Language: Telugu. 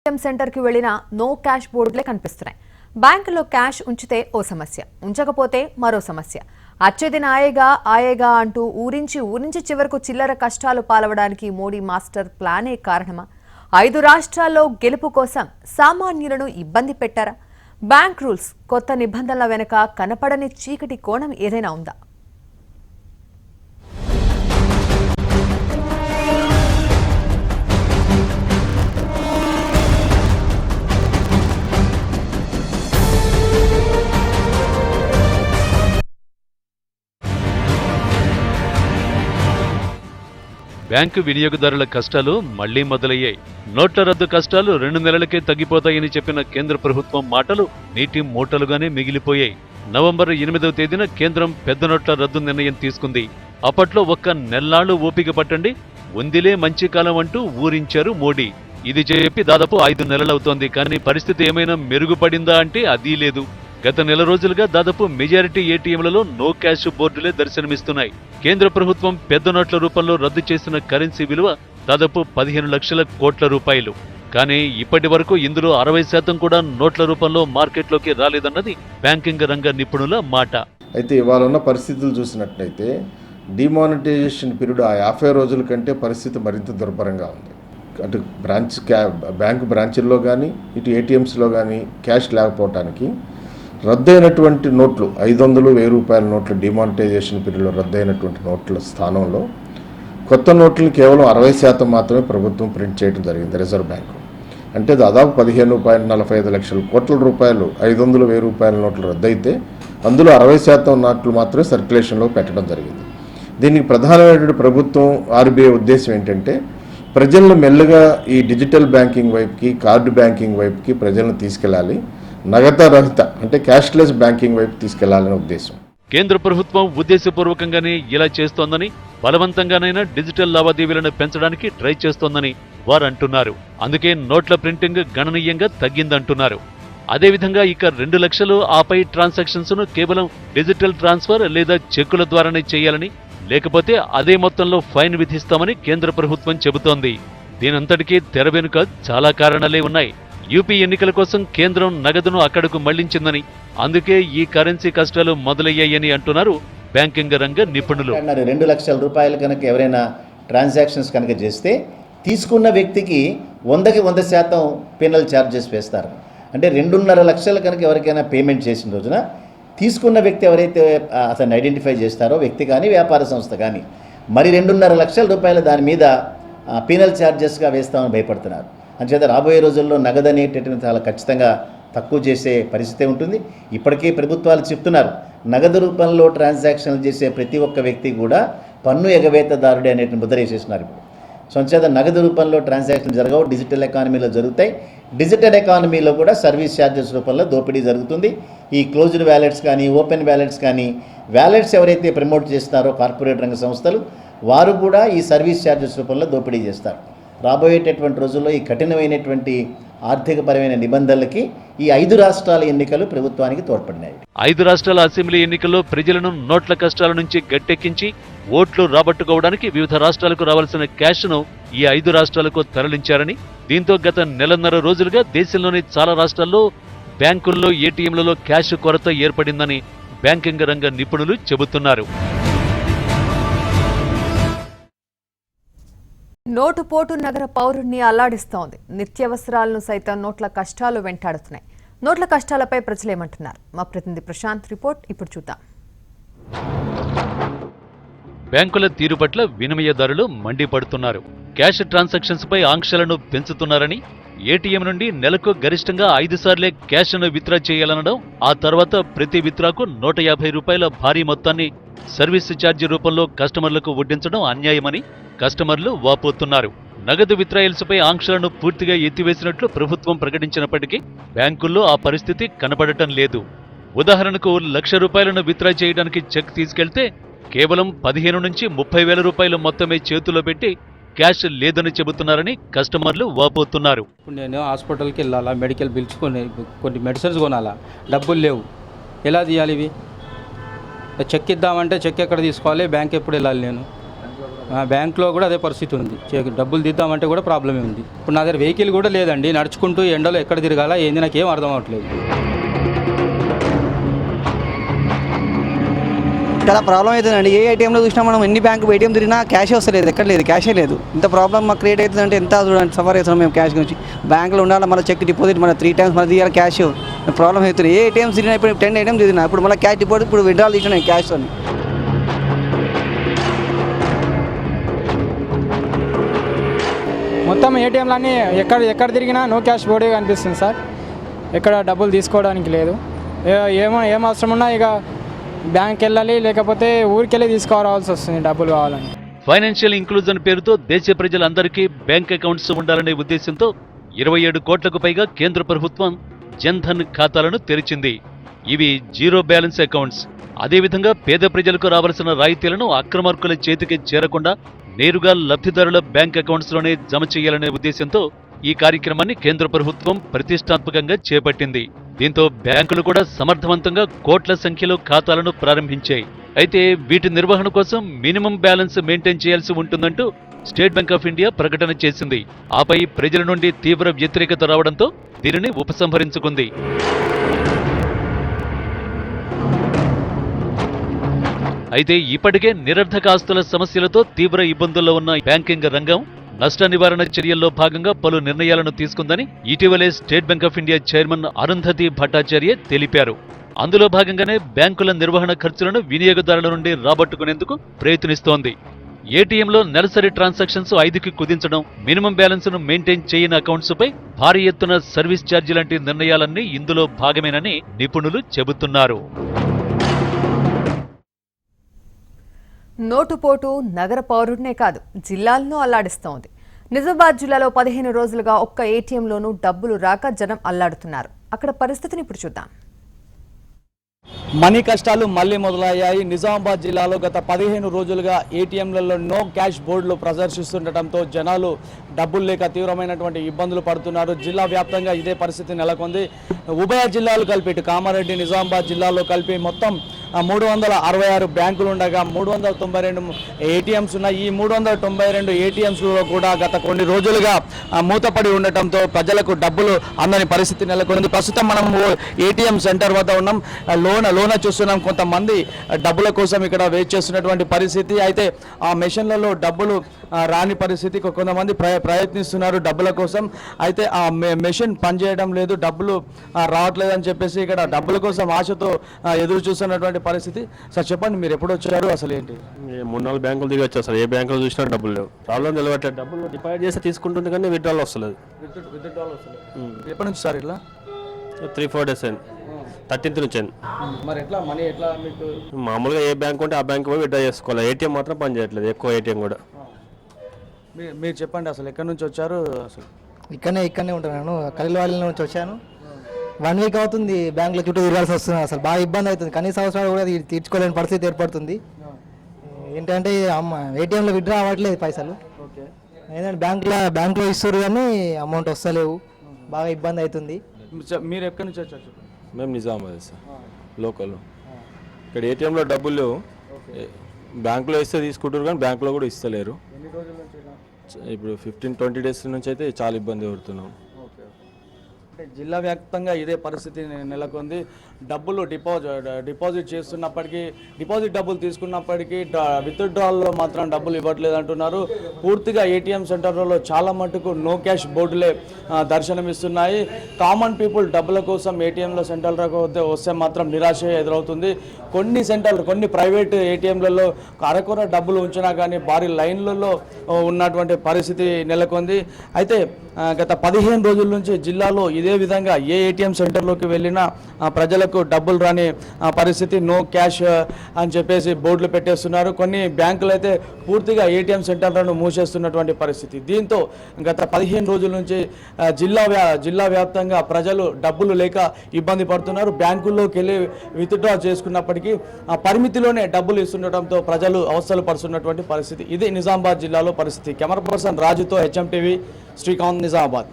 ఏటీఎం సెంటర్కి వెళ్లినా నో క్యాష్ బోర్డులే కనిపిస్తున్నాయి. బ్యాంకులో క్యాష్ ఉంచితే ఓ సమస్య, ఉంచకపోతే మరో సమస్య. అచ్చేదిన ఆయేగా అంటూ ఊరించి చివరకు చిల్లర కష్టాలు పాలవడానికి మోడీ మాస్టర్ ప్లానే కారణమా? 5 రాష్ట్రాల్లో గెలుపు కోసం సామాన్యులను ఇబ్బంది పెట్టారా? బ్యాంక్ రూల్స్ కొత్త నిబంధనల వెనుక కనపడని చీకటి కోణం ఏదైనా ఉందా? బ్యాంకు వినియోగదారుల కష్టాలు మళ్లీ మొదలయ్యాయి. నోట్ల రద్దు కష్టాలు 2 నెలలకే తగ్గిపోతాయని చెప్పిన కేంద్ర ప్రభుత్వం మాటలు నీటి మూటలుగానే మిగిలిపోయాయి. నవంబర్ 8వ తేదీన కేంద్రం పెద్ద నోట్ల రద్దు నిర్ణయం తీసుకుంది. అప్పట్లో ఒక్క నెల్లాళ్లు ఓపిక పట్టండి, ఉందిలే మంచి కాలం అంటూ ఊరించారు మోడీ. ఇది చెప్పి దాదాపు 5 నెలలవుతోంది. కానీ పరిస్థితి ఏమైనా మెరుగుపడిందా అంటే అదీ లేదు. గత నెల రోజులుగా దాదాపు మెజారిటీ ఏటీఎంలలో నో క్యాష్ బోర్డులే దర్శనమిస్తున్నాయి. కేంద్ర ప్రభుత్వం పెద్ద నోట్ల రూపంలో రద్దు చేసిన కరెన్సీ విలువ దాదాపు 15 లక్షల కోట్ల రూపాయలు. కానీ ఇప్పటి వరకు ఇందులో 60% కూడా నోట్ల రూపంలో మార్కెట్లోకి రాలేదన్నది బ్యాంకింగ్ రంగ నిపుణుల మాట. అయితే ఇవాళ ఉన్న పరిస్థితులు చూసినట్లయితే డిమానిటైజేషన్ పీరియడ్ ఆ 50 రోజుల కంటే పరిస్థితి మరింత దుర్భరంగా ఉంది. అటు బ్యాంకు బ్రాంచుల్లో కానీ ఇటు ఏటీఎంస్లో కానీ క్యాష్ లేకపోవటానికి రద్దయినటువంటి నోట్లు 500, 1000 రూపాయల నోట్లు డిమానిటైజేషన్ పీరియడ్లో రద్దయినటువంటి నోట్ల స్థానంలో కొత్త నోట్లను కేవలం 60% మాత్రమే ప్రభుత్వం ప్రింట్ చేయడం జరిగింది రిజర్వ్ బ్యాంకు. అంటే దాదాపు 15.45 లక్షల కోట్ల రూపాయలు 500, 1000 రూపాయల నోట్లు రద్దయితే అందులో 60% నోట్లు మాత్రమే సర్క్యులేషన్లో పెట్టడం జరిగింది. దీనికి ప్రధానమైనటువంటి ప్రభుత్వం ఆర్బీఐ ఉద్దేశం ఏంటంటే ప్రజలను మెల్లగా ఈ డిజిటల్ బ్యాంకింగ్ వైపుకి, కార్డు బ్యాంకింగ్ వైపుకి ప్రజలను తీసుకెళ్లాలి, నగదు రహిత అంటే క్యాష్లెస్ బ్యాంకింగ్ వైపు తీసుకెళ్లాలనే ఉద్దేశం. కేంద్ర ప్రభుత్వం ఉద్దేశపూర్వకంగానే ఇలా చేస్తోందని, బలవంతంగానైనా డిజిటల్ లావాదేవీలను పెంచడానికి ట్రై చేస్తోందని వారు అంటున్నారు. అందుకే నోట్ల ప్రింటింగ్ గణనీయంగా తగ్గిందంటున్నారు. అదేవిధంగా ఇక 2 లక్షలు ఆపై ట్రాన్సాక్షన్స్ ను కేవలం డిజిటల్ ట్రాన్స్ఫర్ లేదా చెక్కుల ద్వారానే చేయాలని, లేకపోతే అదే మొత్తంలో ఫైన్ విధిస్తామని కేంద్ర ప్రభుత్వం చెబుతోంది. దీనంతటికీ తెర వెనుక చాలా కారణాలే ఉన్నాయి. యూపీ ఎన్నికల కోసం కేంద్రం నగదును అక్కడకు మళ్లించిందని, అందుకే ఈ కరెన్సీ కష్టాలు మొదలయ్యాయని అంటున్నారు బ్యాంకింగ్ రంగ నిపుణులు. 2 లక్షల రూపాయలు కనుక ఎవరైనా ట్రాన్సాక్షన్స్ కనుక చేస్తే తీసుకున్న వ్యక్తికి 100కి 100% పెనల్ ఛార్జెస్ వేస్తారు. అంటే 2.5 లక్షలు కనుక ఎవరికైనా పేమెంట్ చేసిన రోజున తీసుకున్న వ్యక్తి ఎవరైతే అతన్ని ఐడెంటిఫై చేస్తారో, వ్యక్తి కానీ వ్యాపార సంస్థ కానీ, మరి 2.5 లక్షల రూపాయలు దాని మీద పెనల్ ఛార్జెస్గా వేస్తామని భయపడుతున్నారు. అంచేత రాబోయే రోజుల్లో నగదు అనేటటువంటి చాలా ఖచ్చితంగా తక్కువ చేసే పరిస్థితి ఉంటుంది. ఇప్పటికే ప్రభుత్వాలు చెప్తున్నారు, నగదు రూపంలో ట్రాన్సాక్షన్లు చేసే ప్రతి ఒక్క వ్యక్తి కూడా పన్ను ఎగవేతదారుడే అనేటువంటి ముద్ర వేసేస్తున్నారు. ఇప్పుడు సో అంచేత నగదు రూపంలో ట్రాన్సాక్షన్లు జరగవు, డిజిటల్ ఎకానమీలో జరుగుతాయి. డిజిటల్ ఎకానమీలో కూడా సర్వీస్ ఛార్జెస్ రూపంలో దోపిడీ జరుగుతుంది. ఈ క్లోజ్డ్ వ్యాలెట్స్ కానీ, ఓపెన్ వ్యాలెట్స్ కానీ, వ్యాలెట్స్ ఎవరైతే ప్రమోట్ చేస్తారో కార్పొరేట్ రంగ సంస్థలు, వారు కూడా ఈ సర్వీస్ ఛార్జెస్ రూపంలో దోపిడీ చేస్తారు. రాబోయేటటువంటి రోజుల్లో ఈ కఠినమైనటువంటి ఆర్థికపరమైన నిబంధనలకి ఈ 5 రాష్ట్రాల ఎన్నికలు ప్రభుత్వానికి తోడ్పడినాయి. 5 రాష్ట్రాల అసెంబ్లీ ఎన్నికల్లో ప్రజలను నోట్ల కష్టాల నుంచి గట్టెక్కించి ఓట్లు రాబట్టుకోవడానికి వివిధ రాష్ట్రాలకు రావాల్సిన క్యాష్ను ఈ 5 రాష్ట్రాలకు తరలించారని, దీంతో గత నెలన్నర రోజులుగా దేశంలోని చాలా రాష్ట్రాల్లో బ్యాంకుల్లో, ఏటీఎంలలో క్యాష్ కొరత ఏర్పడిందని బ్యాంకింగ్ రంగ నిపుణులు చెబుతున్నారు. నోటు పోటు నగర పౌరుణ్ణి అల్లాడిస్తోంది. నిత్యావసరాలను సైతం నోట్ల కష్టాలు వెంటాడుతున్నాయి. నోట్ల కష్టాలపై ప్రజలేమంటున్నారు? మా ప్రతినిధి ప్రశాంత్ రిపోర్ట్ ఇప్పుడు చూద్దాం. బ్యాంకుల తీరు పట్ల వినిమయదారులు మండిపడుతున్నారు. క్యాష్ ట్రాన్సాక్షన్స్ పై ఆంక్షలను పెంచుతున్నారని, ఏటీఎం నుండి నెలకు గరిష్టంగా 5 సార్లే క్యాష్ను విత్డ్రా చేయాలనడం, ఆ తర్వాత ప్రతి విత్డ్రాకు 150 రూపాయల భారీ మొత్తాన్ని సర్వీస్ ఛార్జీ రూపంలో కస్టమర్లకు వడ్డించడం అన్యాయమని కస్టమర్లు వాపోతున్నారు. నగదు విత్డ్రాయల్స్పై ఆంక్షలను పూర్తిగా ఎత్తివేసినట్లు ప్రభుత్వం ప్రకటించినప్పటికీ బ్యాంకుల్లో ఆ పరిస్థితి కనబడటం లేదు. ఉదాహరణకు 1 లక్ష రూపాయలను విత్డ్రా చేయడానికి చెక్ తీసుకెళ్తే కేవలం 15 నుంచి 30 వేల రూపాయలు మొత్తమే చేతిలో పెట్టి క్యాష్ లేదని చెబుతున్నారని కస్టమర్లు వాపోతున్నారు. నేను హాస్పిటల్కి వెళ్ళాలా, మెడికల్ బిల్స్ కొన్ని మెడిసిన్స్ కొనాలా, డబ్బులు లేవు, ఎలా తీయాలి? ఇవి చెక్ ఇద్దామంటే చెక్ ఎక్కడ తీసుకోవాలి, బ్యాంక్ ఎప్పుడు వెళ్ళాలి? నేను బ్యాంక్లో కూడా అదే పరిస్థితి ఉంది. డబ్బులు తీద్దామంటే కూడా ప్రాబ్లమే ఉంది. ఇప్పుడు నా దగ్గర వెహికల్ కూడా లేదండి, నడుచుకుంటూ ఎండలో ఎక్కడ తిరగాల ఏంది నాకేం అర్థం అవ్వట్లేదు. చాలా ప్రాబ్లం అవుతుందండి. ఏ ఏటీఎంలో చూసినా మనం ఎన్ని బ్యాంకు ఏటీఎం తిరిగినా క్యాషే వస్తలేదు, ఎక్కడ లేదు, క్యాషే లేదు. ఇంత ప్రాబ్లం మాకు క్రియేట్ అవుతుందంటే ఎంత చూడండి, సఫర్ అవుతున్నాం మేము క్యాష్ గురించి. బ్యాంకులో ఉండాలి, మళ్ళీ చెక్ డిపాజిట్ మన 3 times మళ్ళీ తీయాలి క్యాష్, ప్రాబ్లం అవుతుంది. ఏ ఏటీఎం తిరిగినా ఇప్పుడు 10 ATM తిరిగినా ఇప్పుడు మళ్ళీ క్యాష్ డిపాజిట్, ఇప్పుడు విత్డ్రాల్ తీసిన క్యాష్ అని. మొత్తం ఏటీఎంలన్నీ ఎక్కడ తిరిగినా నో క్యాష్ బోర్డే కనిపిస్తుంది సార్. ఎక్కడ డబ్బులు తీసుకోవడానికి లేదు. ఏం అవసరం ఉన్నా ఇక బ్యాంక్ వెళ్ళాలి, లేకపోతే ఊరికెళ్ళి తీసుకురావాల్సి వస్తుంది డబ్బులు కావాలని. ఫైనాన్షియల్ ఇంక్లూజన్ పేరుతో దేశ ప్రజలందరికీ బ్యాంక్ అకౌంట్స్ ఉండాలనే ఉద్దేశంతో 27 కోట్లకు పైగా కేంద్ర ప్రభుత్వం జన్ధన్ ఖాతాలను తెరిచింది. ఇవి జీరో బ్యాలెన్స్ అకౌంట్స్. అదేవిధంగా పేద ప్రజలకు రావాల్సిన రాయితీలను అక్రమార్కుల చేతికి చేరకుండా నేరుగా లబ్ధిదారుల బ్యాంక్ అకౌంట్స్లోనే జమ చేయాలనే ఉద్దేశంతో ఈ కార్యక్రమాన్ని కేంద్ర ప్రభుత్వం ప్రతిష్టాత్మకంగా చేపట్టింది. దీంతో బ్యాంకులు కూడా సమర్థవంతంగా కోట్ల సంఖ్యలో ఖాతాలను ప్రారంభించాయి. అయితే వీటి నిర్వహణ కోసం మినిమం బ్యాలెన్స్ మెయింటైన్ చేయాల్సి ఉంటుందంటూ స్టేట్ బ్యాంక్ ఆఫ్ ఇండియా ప్రకటన చేసింది. ఆపై ప్రజల నుండి తీవ్ర వ్యతిరేకత రావడంతో దీనిని ఉపసంహరించుకుంది. అయితే ఇప్పటికే నిరర్ధక ఆస్తుల సమస్యలతో తీవ్ర ఇబ్బందుల్లో ఉన్న బ్యాంకింగ్ రంగం నష్ట నివారణ చర్యల్లో భాగంగా పలు నిర్ణయాలను తీసుకుందని ఇటీవలే state bank of India chairman Arundhati Bhattacharya తెలిపారు. అందులో భాగంగానే బ్యాంకుల నిర్వహణ ఖర్చులను వినియోగదారుల నుండి రాబట్టుకునేందుకు ప్రయత్నిస్తోంది. ఏటీఎంలో నెలసరి ట్రాన్సాక్షన్స్ 5కి కుదించడం, మినిమం బ్యాలెన్స్ ను మెయింటైన్ చేయని అకౌంట్స్ పై భారీ ఎత్తున సర్వీస్ ఛార్జీ లాంటి నిర్ణయాలన్నీ ఇందులో భాగమేనని నిపుణులు చెబుతున్నారు. నోటుపోటు నగర పౌరుడినే కాదు, జిల్లాలను అల్లాడిస్తోంది. నిజామాబాద్ జిల్లాలో 15 రోజులుగా ఒక్క ఏటీఎంలోనూ డబ్బులు రాక జనం అల్లాడుతున్నారు. అక్కడ పరిస్థితిని ఇప్పుడు చూద్దాం. మనీ కష్టాలు మళ్లీ మొదలయ్యాయి. నిజామాబాద్ జిల్లాలో గత 15 రోజులుగా ఏటీఎంలలో నో క్యాష్ బోర్డులు ప్రదర్శిస్తుండటంతో జనాలు డబ్బులు లేక తీవ్రమైనటువంటి ఇబ్బందులు పడుతున్నారు. జిల్లా వ్యాప్తంగా ఇదే పరిస్థితి నెలకొంది. ఉభయ జిల్లాలు కలిపి ఇటు కామారెడ్డి, నిజామాబాద్ జిల్లాలో కలిపి మొత్తం 366 బ్యాంకులు ఉండగా 392 ఏటీఎంస్ ఉన్నాయి. ఈ 392 ఏటీఎంస్లో కూడా గత కొన్ని రోజులుగా మూతపడి ఉండటంతో ప్రజలకు డబ్బులు అందని పరిస్థితి నెలకొంది. ప్రస్తుతం మనం ఏటీఎం సెంటర్ వద్ద ఉన్నాం. లోన చూస్తున్నాం. కొంతమంది డబ్బుల కోసం ఇక్కడ వెయిట్ చేస్తున్నటువంటి పరిస్థితి. అయితే ఆ మెషిన్లలో డబ్బులు రాని పరిస్థితి. కొంతమంది ప్రయత్నిస్తున్నారు డబ్బుల కోసం. అయితే ఆ మెషిన్ పనిచేయడం లేదు, డబ్బులు రావట్లేదు అని చెప్పేసి ఇక్కడ డబ్బుల కోసం ఆశతో ఎదురు చూస్తున్నటువంటి పరిస్థితి. సార్ చెప్పండి, మీరు ఎప్పుడు వచ్చారు, అసలు ఏంటి? 3-4 బ్యాంకులు దిగి వచ్చారు సార్. ఏ బ్యాంకులో చూసినా డబ్బులు లేవు. ప్రాబ్లం నిలబట్టే డబ్బులు డిపాజిట్ చేస్తే తీసుకుంటుంది కానీ విత్డ్రాల్ వస్తలేదు. ఎప్పటి నుంచి సార్ ఇట్లా? 3-4 days అయింది. 13th నుంచి అయింది. మరి ఎట్లా మనీ ఎట్లా మీకు? మామూలుగా ఏ బ్యాంక్ ఉంటే ఆ బ్యాంక్ పోయి విత్డ్రా చేసుకోవాలి. ఏటీఎం మాత్రం పని చేయట్లేదు, ఎక్కువ ఏటీఎం కూడా. మీరు చెప్పండి, అసలు ఎక్కడి నుంచి వచ్చారు? అసలు ఇక్కడనే ఉంటాను. కలివాళ్ళ నుంచి వచ్చాను. 1 week అవుతుంది బ్యాంకులో చుట్టూ తిరగాల్సి వస్తుంది. అసలు బాగా ఇబ్బంది అవుతుంది. కనీస అవసరాలు కూడా తీర్చుకోలేని పరిస్థితి ఏర్పడుతుంది. ఏంటంటే ఏటీఎంలో విత్డ్రా అవ్వట్లేదు పైసలు. ఏంటంటే బ్యాంకులో ఇస్తారు కానీ అమౌంట్ వస్తలేవు. బాగా ఇబ్బంది అవుతుంది. మీరు ఎక్కడి నుంచి వచ్చారు? మేము నిజామాబాద్ సార్, లోకల్. ఇక్కడ ఏటీఎంలో డబ్బులు లేవు. బ్యాంకులో ఇస్తే తీసుకుంటారు కానీ బ్యాంకులో కూడా ఇస్తలేరు. ఇప్పుడు 15-20 days నుంచి అయితే చాలా ఇబ్బంది పడుతున్నాం. అంటే జిల్లా వ్యాప్తంగా ఇదే పరిస్థితి నెలకొంది. డబ్బులు డిపాజిట్ చేస్తున్నప్పటికీ, డిపాజిట్ డబ్బులు తీసుకున్నప్పటికీ విత్డ్రాల్లో మాత్రం డబ్బులు ఇవ్వట్లేదు అంటున్నారు. పూర్తిగా ఏటీఎం సెంటర్లలో చాలా మటుకు నో క్యాష్ బోర్డులే దర్శనమిస్తున్నాయి. కామన్ పీపుల్ డబ్బుల కోసం ఏటీఎంలో సెంటర్లకు వస్తే మాత్రం నిరాశ ఎదురవుతుంది. కొన్ని ప్రైవేట్ ఏటీఎంలలో అరకొర డబ్బులు ఉంచినా కానీ భారీ లైన్లలో ఉన్నటువంటి పరిస్థితి నెలకొంది. అయితే గత 15 రోజుల నుంచి జిల్లాలో ఇదే విధంగా ఏ ఏటీఎం సెంటర్లోకి వెళ్ళినా ప్రజలకు డబ్బులు రాని పరిస్థితి. నో క్యాష్ అని చెప్పేసి బోర్డులు పెట్టేస్తున్నారు. కొన్ని బ్యాంకులు అయితే పూర్తిగా ఏటీఎం సెంటర్లను మూసేస్తున్నటువంటి పరిస్థితి. దీంతో గత 15 రోజుల నుంచి జిల్లా వ్యాప్తంగా ప్రజలు డబ్బులు లేక ఇబ్బంది పడుతున్నారు. బ్యాంకుల్లోకి వెళ్ళి విత్డ్రా చేసుకున్నప్పటికీ పరిమితిలోనే డబ్బులు ఇస్తుండటంతో ప్రజలు అవస్థలు పడుతున్నటువంటి పరిస్థితి. ఇది నిజామాబాద్ జిల్లాలో పరిస్థితి. కెమెరా పర్సన్ రాజుతో HM TV, శ్రీకాంత్, నిజామాబాద్.